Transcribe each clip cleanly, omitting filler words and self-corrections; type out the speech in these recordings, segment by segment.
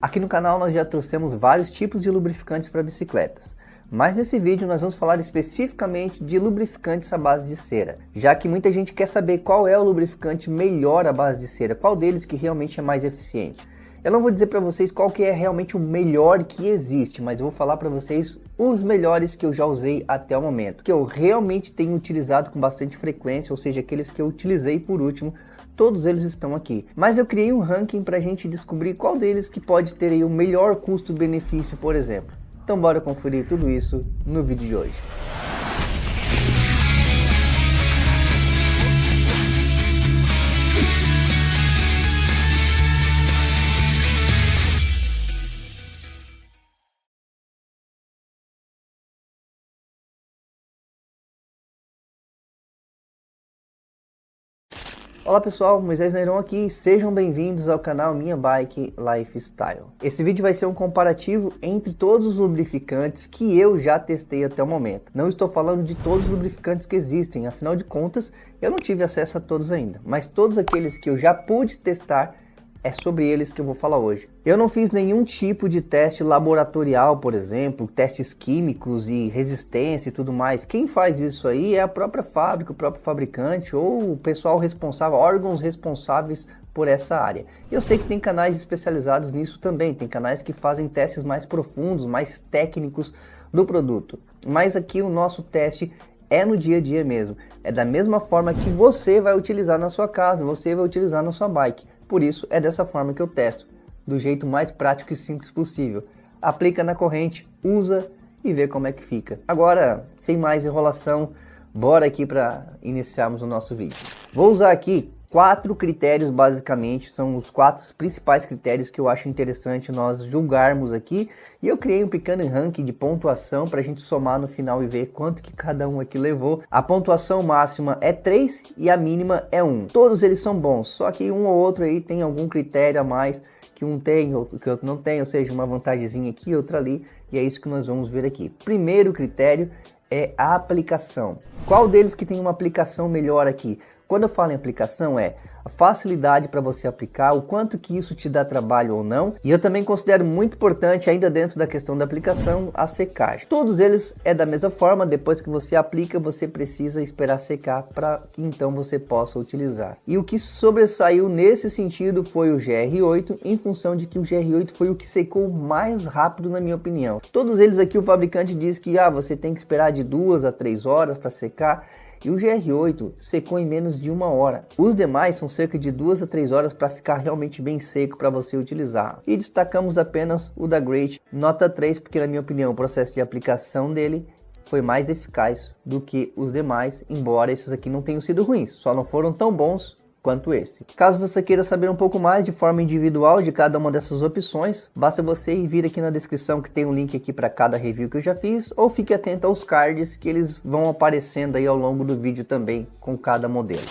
Aqui no canal nós já trouxemos vários tipos de lubrificantes para bicicletas, mas nesse vídeo nós vamos falar especificamente de lubrificantes à base de cera, já que muita gente quer saber qual é o lubrificante melhor à base de cera, qual deles que realmente é mais eficiente. Eu não vou dizer para vocês qual que é realmente o melhor que existe, mas eu vou falar para vocês os melhores que eu já usei até o momento, que eu realmente tenho utilizado com bastante frequência, ou seja, aqueles que eu utilizei por último. Todos eles estão aqui, mas eu criei um ranking para a gente descobrir qual deles que pode ter aí o melhor custo-benefício, por exemplo. Então bora conferir tudo isso no vídeo de hoje. Olá pessoal, Moisés Neron aqui, sejam bem-vindos ao canal Minha Bike Lifestyle. Esse vídeo vai ser um comparativo entre todos os lubrificantes que eu já testei até o momento. Não estou falando de todos os lubrificantes que existem, afinal de contas eu não tive acesso a todos ainda, mas todos aqueles que eu já pude testar, é sobre eles que eu vou falar hoje. Eu não fiz nenhum tipo de teste laboratorial, por exemplo, testes químicos e resistência e tudo mais. Quem faz isso aí é a própria fábrica, o próprio fabricante ou o pessoal responsável, órgãos responsáveis por essa área. Eu sei que tem canais especializados nisso também, tem canais que fazem testes mais profundos, mais técnicos do produto. Mas aqui o nosso teste é no dia a dia mesmo. É da mesma forma que você vai utilizar na sua casa, você vai utilizar na sua bike. Por isso é dessa forma que eu testo, do jeito mais prático e simples possível. Aplica na corrente, usa e vê como é que fica. Agora, sem mais enrolação, bora aqui para iniciarmos o nosso vídeo. Vou usar aqui 4 critérios basicamente, são os 4 principais critérios que eu acho interessante nós julgarmos aqui. E eu criei um pequeno ranking de pontuação para a gente somar no final e ver quanto que cada um aqui levou. A pontuação máxima é 3 e a mínima é 1. Todos eles são bons, só que um ou outro aí tem algum critério a mais que um tem, outro que outro não tem, ou seja, uma vantagemzinha aqui, outra ali, e é isso que nós vamos ver aqui. Primeiro critério é a aplicação. Qual deles que tem uma aplicação melhor aqui? Quando eu falo em aplicação é a facilidade para você aplicar, o quanto que isso te dá trabalho ou não. E eu também considero muito importante, ainda dentro da questão da aplicação, a secagem. Todos eles é da mesma forma, depois que você aplica, você precisa esperar secar para que então você possa utilizar. E o que sobressaiu nesse sentido foi o GR8, em função de que o GR8 foi o que secou mais rápido na minha opinião. Todos eles aqui o fabricante diz que você tem que esperar de 2 a 3 horas para secar. E o GR8 secou em menos de 1 hora. Os demais são cerca de 2 a 3 horas para ficar realmente bem seco para você utilizar. E destacamos apenas o da Great, nota 3, porque na minha opinião o processo de aplicação dele foi mais eficaz do que os demais, embora esses aqui não tenham sido ruins, só não foram tão bons quanto esse. Caso você queira saber um pouco mais de forma individual de cada uma dessas opções, basta você ir vir aqui na descrição que tem um link aqui para cada review que eu já fiz, ou fique atento aos cards que eles vão aparecendo aí ao longo do vídeo também com cada modelo.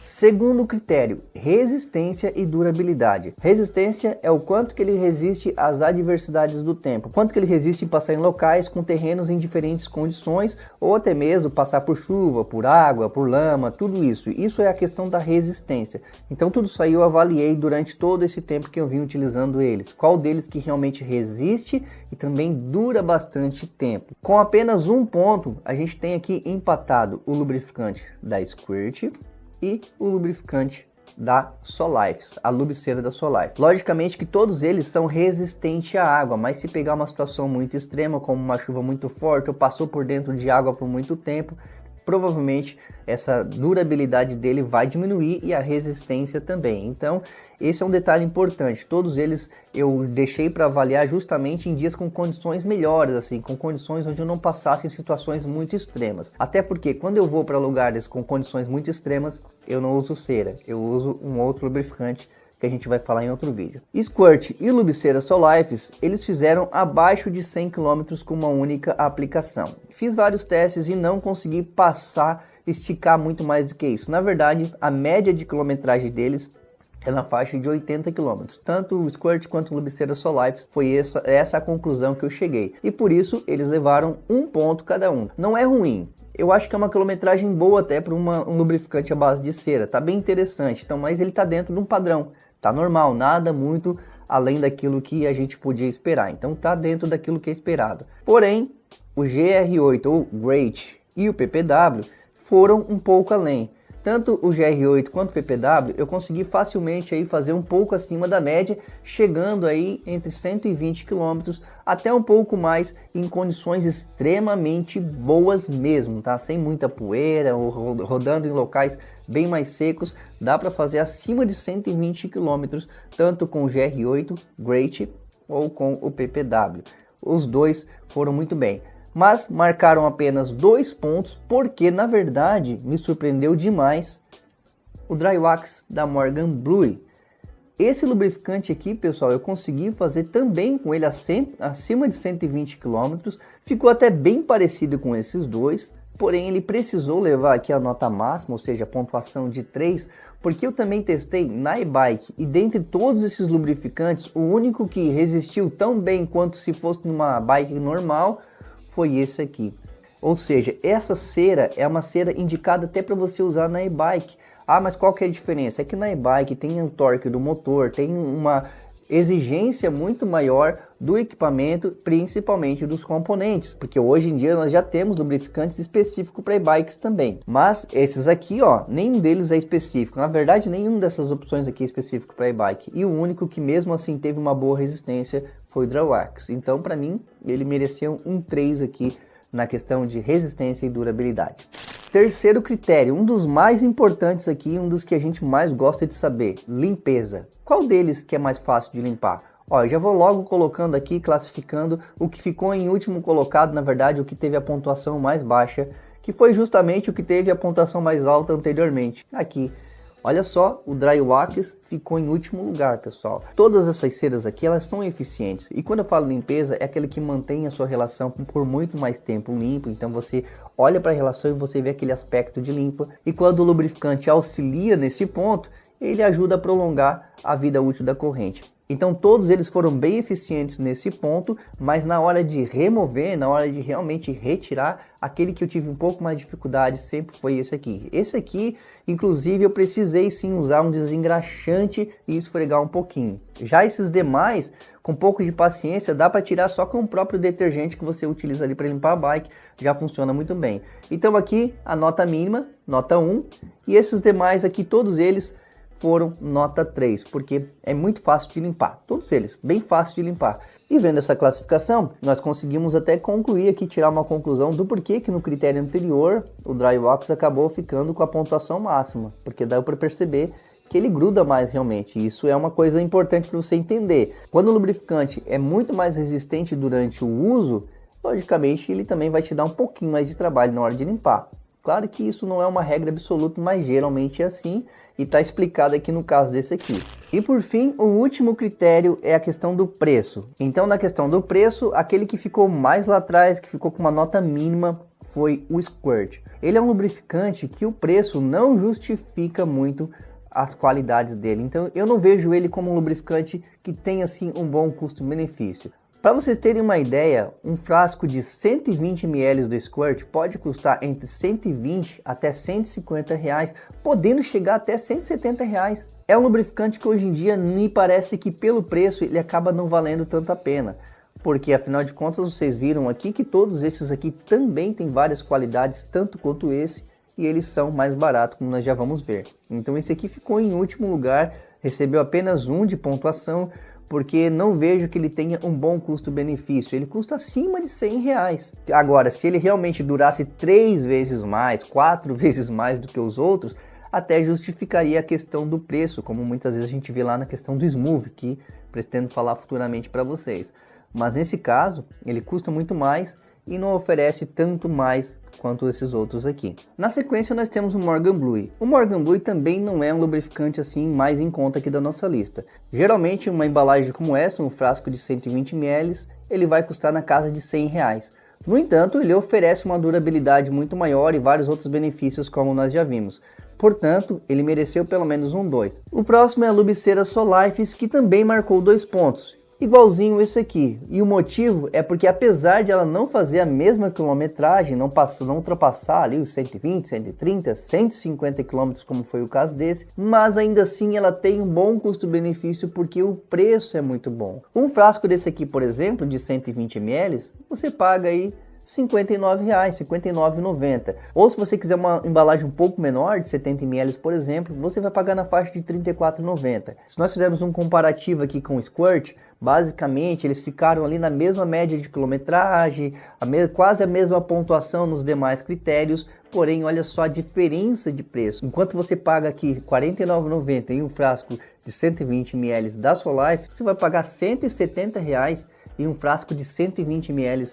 Segundo critério, resistência e durabilidade. Resistência é o quanto que ele resiste às adversidades do tempo, quanto que ele resiste em passar em locais com terrenos em diferentes condições, ou até mesmo passar por chuva, por água, por lama, tudo isso. Isso é a questão da resistência. Então tudo isso aí eu avaliei durante todo esse tempo que eu vim utilizando eles. Qual deles que realmente resiste e também dura bastante tempo. Com apenas um ponto, a gente tem aqui empatado o lubrificante da Squirt e o lubrificante da Solifes, a lubriceira da Solifes. Logicamente que todos eles são resistentes à água, mas se pegar uma situação muito extrema, como uma chuva muito forte ou passou por dentro de água por muito tempo, provavelmente essa durabilidade dele vai diminuir e a resistência também. Então esse é um detalhe importante. Todos eles eu deixei para avaliar justamente em dias com condições melhores, assim, com condições onde eu não passasse em situações muito extremas. Até porque quando eu vou para lugares com condições muito extremas, eu não uso cera, eu uso um outro lubrificante que a gente vai falar em outro vídeo. Squirt e lubriceira Solifes, eles fizeram abaixo de 100 km com uma única aplicação. Fiz vários testes e não consegui esticar muito mais do que isso. Na verdade, a média de quilometragem deles é na faixa de 80 km. Tanto o Squirt quanto o lubriceira Solifes foi essa a conclusão que eu cheguei. E por isso eles levaram um ponto cada um. Não é ruim. Eu acho que é uma quilometragem boa até para um lubrificante à base de cera. Tá bem interessante. Então, mas ele tá dentro de um padrão. Tá normal, nada muito além daquilo que a gente podia esperar. Então tá dentro daquilo que é esperado. Porém, o GR8 ou Great e o PPW foram um pouco além. Tanto o GR8 quanto o PPW eu consegui facilmente aí fazer um pouco acima da média, chegando aí entre 120 km até um pouco mais em condições extremamente boas mesmo, tá? Sem muita poeira, ou rodando em locais bem mais secos, dá para fazer acima de 120 km, tanto com o GR8 Great ou com o PPW. Os dois foram muito bem. Mas marcaram apenas 2 pontos, porque na verdade me surpreendeu demais o Dry Wax da Morgan Blue. Esse lubrificante aqui, pessoal, eu consegui fazer também com ele acima de 120 km, ficou até bem parecido com esses dois, porém ele precisou levar aqui a nota máxima, ou seja, a pontuação de 3, porque eu também testei na e-bike e dentre todos esses lubrificantes, o único que resistiu tão bem quanto se fosse numa bike normal foi esse aqui. Ou seja, essa cera é uma cera indicada até para você usar na e-bike. Ah, mas qual que é a diferença? É que na e-bike tem o torque do motor, tem uma exigência muito maior do equipamento, principalmente dos componentes, porque hoje em dia nós já temos lubrificantes específicos para e-bikes também. Mas esses aqui, ó, nenhum deles é específico. Na verdade, nenhuma dessas opções aqui é específico para e-bike. E o único que mesmo assim teve uma boa resistência foi o Dry Wax. Então, para mim, ele mereceu um 3 aqui na questão de resistência e durabilidade. Terceiro critério, um dos mais importantes aqui, um dos que a gente mais gosta de saber, limpeza. Qual deles que é mais fácil de limpar? Ó, eu já vou logo colocando aqui, classificando o que ficou em último colocado, na verdade, o que teve a pontuação mais baixa, que foi justamente o que teve a pontuação mais alta anteriormente. Aqui, olha só, o Dry Wax ficou em último lugar, pessoal. Todas essas ceras aqui, elas são eficientes. E quando eu falo limpeza, é aquele que mantém a sua relação por muito mais tempo limpo. Então você olha para a relação e você vê aquele aspecto de limpa. E quando o lubrificante auxilia nesse ponto, ele ajuda a prolongar a vida útil da corrente. Então todos eles foram bem eficientes nesse ponto, mas na hora de remover, na hora de realmente retirar, aquele que eu tive um pouco mais de dificuldade sempre foi esse aqui. Esse aqui, inclusive, eu precisei sim usar um desengraxante e esfregar um pouquinho. Já esses demais, com um pouco de paciência, dá para tirar só com o próprio detergente que você utiliza ali para limpar a bike, já funciona muito bem. Então aqui a nota mínima, nota 1, e esses demais aqui, todos eles foram nota 3, porque é muito fácil de limpar, todos eles, bem fácil de limpar. E vendo essa classificação, nós conseguimos até concluir aqui, tirar uma conclusão do porquê que no critério anterior, o Dry Wax acabou ficando com a pontuação máxima, porque dá para perceber que ele gruda mais realmente. Isso é uma coisa importante para você entender. Quando o lubrificante é muito mais resistente durante o uso, logicamente ele também vai te dar um pouquinho mais de trabalho na hora de limpar. Claro que isso não é uma regra absoluta, mas geralmente é assim e está explicado aqui no caso desse aqui. E por fim, o último critério é a questão do preço. Então na questão do preço, aquele que ficou mais lá atrás, que ficou com uma nota mínima, foi o Squirt. Ele é um lubrificante que o preço não justifica muito as qualidades dele. Então eu não vejo ele como um lubrificante que tem assim um bom custo-benefício. Para vocês terem uma ideia, um frasco de 120 ml do Squirt pode custar entre 120 até 150 reais, podendo chegar até 170 reais. É um lubrificante que hoje em dia me parece que pelo preço ele acaba não valendo tanto a pena. Porque afinal de contas vocês viram aqui que todos esses aqui também têm várias qualidades, tanto quanto esse, e eles são mais baratos, como nós já vamos ver. Então esse aqui ficou em último lugar, recebeu apenas 1 de pontuação, porque não vejo que ele tenha um bom custo-benefício. Ele custa acima de 100 reais. Agora, se ele realmente durasse 3 vezes mais, 4 vezes mais do que os outros, até justificaria a questão do preço, como muitas vezes a gente vê lá na questão do Smooth, que pretendo falar futuramente para vocês. Mas nesse caso, ele custa muito mais e não oferece tanto mais quanto esses outros aqui. Na sequência nós temos o Morgan Blue. O Morgan Blue também não é um lubrificante assim mais em conta aqui da nossa lista. Geralmente uma embalagem como essa, um frasco de 120 ml, ele vai custar na casa de 100 reais. No entanto, ele oferece uma durabilidade muito maior e vários outros benefícios como nós já vimos. Portanto, ele mereceu pelo menos um 2. O próximo é a Lubicera Solifes, que também marcou 2 pontos. igualzinho esse aqui. E o motivo é porque apesar de ela não fazer a mesma quilometragem, não ultrapassar ali os 120, 130, 150 km como foi o caso desse, mas ainda assim ela tem um bom custo-benefício porque o preço é muito bom. Um frasco desse aqui, por exemplo, de 120 ml, você paga aí R$ 59,00, R$ 59,90. Ou se você quiser uma embalagem um pouco menor, de 70 ml, por exemplo, você vai pagar na faixa de R$ 34,90. Se nós fizermos um comparativo aqui com o Squirt, basicamente eles ficaram ali na mesma média de quilometragem, quase a mesma pontuação nos demais critérios, porém olha só a diferença de preço. Enquanto você paga aqui R$ 49,90 em um frasco de 120 ml da Solife, você vai pagar R$ 170 em um frasco de 120 ml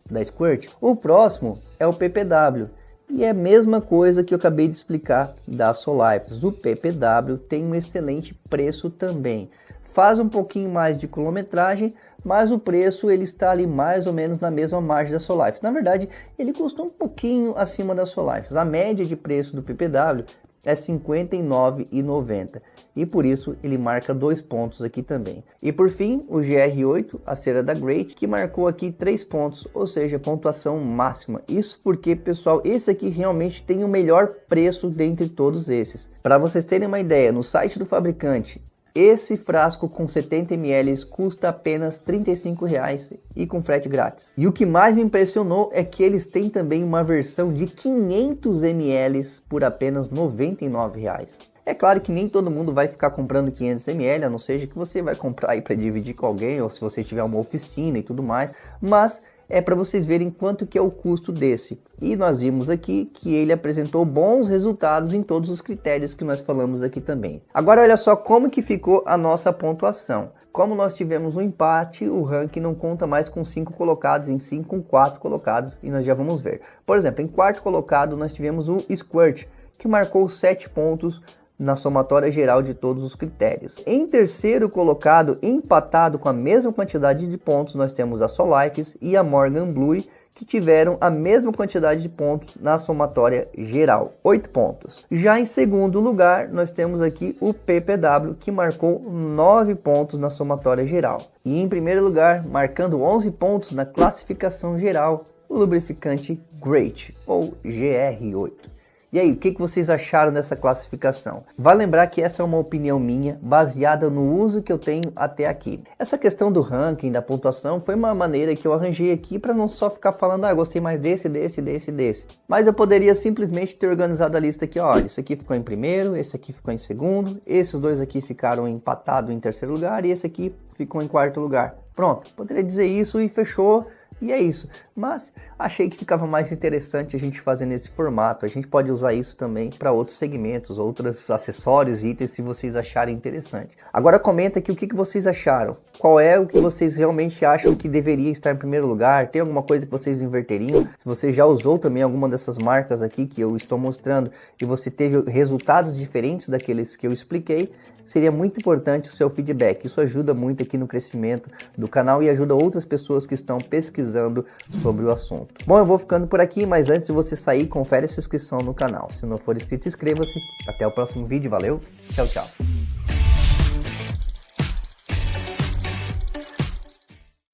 da Squirt. O próximo é o PPW e é a mesma coisa que eu acabei de explicar da Solife. O PPW tem um excelente preço também, faz um pouquinho mais de quilometragem, mas o preço ele está ali mais ou menos na mesma margem da Solife. Na verdade, ele custa um pouquinho acima da Solife. A média de preço do PPW é R$ 59,90 e por isso ele marca 2 pontos aqui também. E por fim, o GR8, a cera da Great, que marcou aqui 3 pontos, ou seja, pontuação máxima. Isso porque, pessoal, esse aqui realmente tem o melhor preço dentre todos esses. Para vocês terem uma ideia, no site do fabricante, esse frasco com 70 ml custa apenas R$ 35,00 e com frete grátis. E o que mais me impressionou é que eles têm também uma versão de 500 ml por apenas R$ 99,00. É claro que nem todo mundo vai ficar comprando 500 ml, a não ser que você vai comprar aí para dividir com alguém, ou se você tiver uma oficina e tudo mais, mas é para vocês verem quanto que é o custo desse. E nós vimos aqui que ele apresentou bons resultados em todos os critérios que nós falamos aqui também. Agora olha só como que ficou a nossa pontuação. Como nós tivemos um empate, o ranking não conta mais com 5 colocados, em sim com 4 colocados, e nós já vamos ver. Por exemplo, em quarto colocado nós tivemos o Squirt, que marcou 7 pontos na somatória geral de todos os critérios. Em terceiro colocado, empatado com a mesma quantidade de pontos, nós temos a Solife e a Morgan Blue, que tiveram a mesma quantidade de pontos na somatória geral, 8 pontos. Já em segundo lugar, nós temos aqui o PPW, que marcou 9 pontos na somatória geral. E em primeiro lugar, marcando 11 pontos na classificação geral, o lubrificante Great, ou GR8. E aí, o que vocês acharam dessa classificação? Vale lembrar que essa é uma opinião minha, baseada no uso que eu tenho até aqui. Essa questão do ranking, da pontuação, foi uma maneira que eu arranjei aqui para não só ficar falando, gostei mais desse. Mas eu poderia simplesmente ter organizado a lista aqui, olha, esse aqui ficou em primeiro, esse aqui ficou em segundo, esses dois aqui ficaram empatados em terceiro lugar e esse aqui ficou em quarto lugar. Pronto, poderia dizer isso e fechou. E é isso, mas achei que ficava mais interessante a gente fazer nesse formato. A gente pode usar isso também para outros segmentos, outros acessórios e itens se vocês acharem interessante. Agora comenta aqui o que vocês acharam. Qual é o que vocês realmente acham que deveria estar em primeiro lugar? Tem alguma coisa que vocês inverteriam? Se você já usou também alguma dessas marcas aqui que eu estou mostrando e você teve resultados diferentes daqueles que eu expliquei, seria muito importante o seu feedback. Isso ajuda muito aqui no crescimento do canal e ajuda outras pessoas que estão pesquisando sobre o assunto. Bom, eu vou ficando por aqui, mas antes de você sair, confere essa inscrição no canal. Se não for inscrito, inscreva-se. Até o próximo vídeo. Valeu, tchau, tchau.